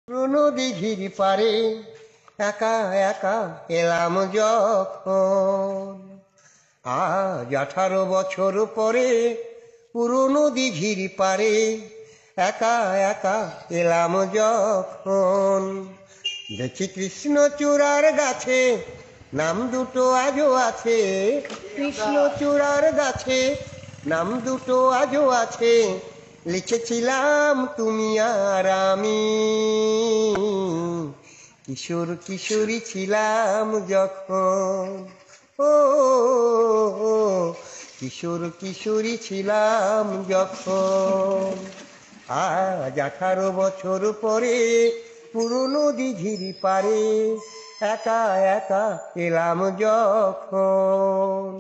পুরনো দিঘির পারে একা একা এলাম যখন। আজ 18 বছর পরে পুরনো দিঘির পারে একা একা এলাম যখন। দেখি কৃষ্ণচূড়ার গাছে নাম দুটো আজও আছে, কৃষ্ণচূড়ার গাছে নাম দুটো আজও আছে। লিখেছিলাম তুমি আর আমি, কিশোর কিশোরী ছিলাম যখন। ও কিশোর কিশোরী ছিলাম যখন। আজ 18 বছর পরে পুরনো দিঘির পারে একা একা এলাম যখন।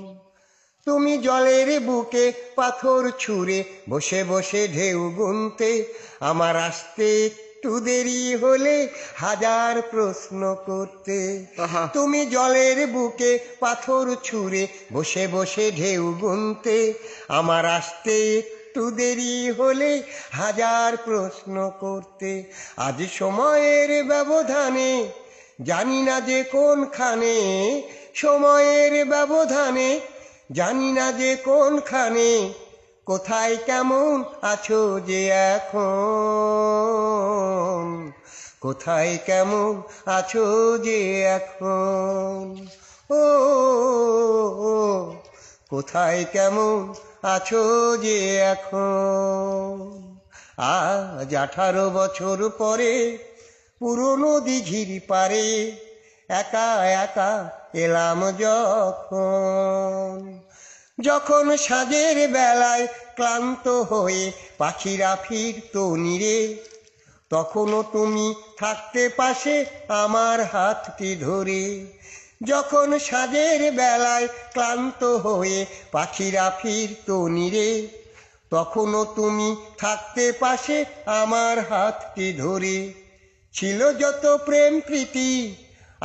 তুমি জলের বুকে পাথর ছুঁড়ে বসে বসে ঢেউ গুনতে, আমার আসতে একটু দেরি হলে হাজার প্রশ্ন করতে। তুমি জলের বুকে পাথর ছুঁড়ে বসে বসে ঢেউ গুনতে, আমার আসতে একটু দেরি হলে হাজার প্রশ্ন করতে। আজ সময়ের ব্যবধানে জানি না যে কোনখানে, সময়ের ব্যবধানে জানি না যে কোনখানে, কোথায় কেমন আছো যে এখন, কোথায় কেমন আছো যে এখন। ও কোথায় কেমন আছো যে এখন। আজ 18 বছর পরে পুরনো দিঘির পারে একা একা এলাম যখন। যখন সাঁঝের বেলায় ক্লান্ত হয়ে পাখিরা ফিরতো নিরে, তখনও তুমি থাকতে পাশে আমার হাতটি ধরে। যখন সাঁঝের বেলায় ক্লান্ত হয়ে পাখিরা ফিরতো নিরে, তখনও তুমি থাকতে পাশে আমার হাতটি ধরে। ছিল যত প্রেম প্রীতি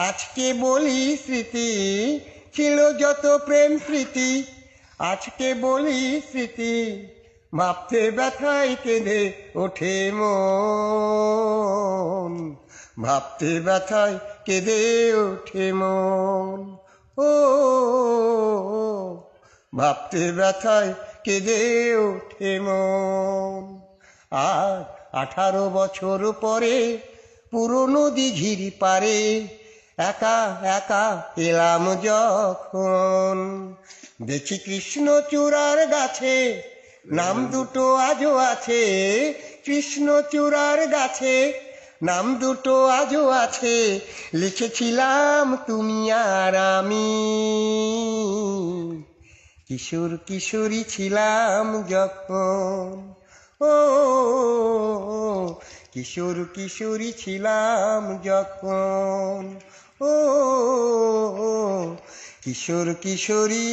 আজকে বলি স্মৃতি, ছিল যত প্রেম প্রীতি আজকে বলি স্মৃতি। ভাবতে ব্যথায় কেঁদে ওঠে মন, ভাবতে ব্যথায় কেঁদে ওঠে মন। ও ভাবতে ব্যথায় কেঁদে ওঠে মন। আজ 18 বছর পরে পুরনো দিঘির পারে একা একা এলাম যখন। দেখি কৃষ্ণচূড়ার গাছে নাম দুটো আজও আছে, কৃষ্ণচূড়ার গাছে নাম দুটো আজও আছে। লিখেছিলাম তুমি আর আমি, কিশোর কিশোরী ছিলাম যখন। ও কিশোর কিশোরী ছিলাম যখন। ও কিশোর কিশোরী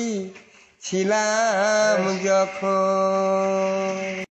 ছিলাম যখন।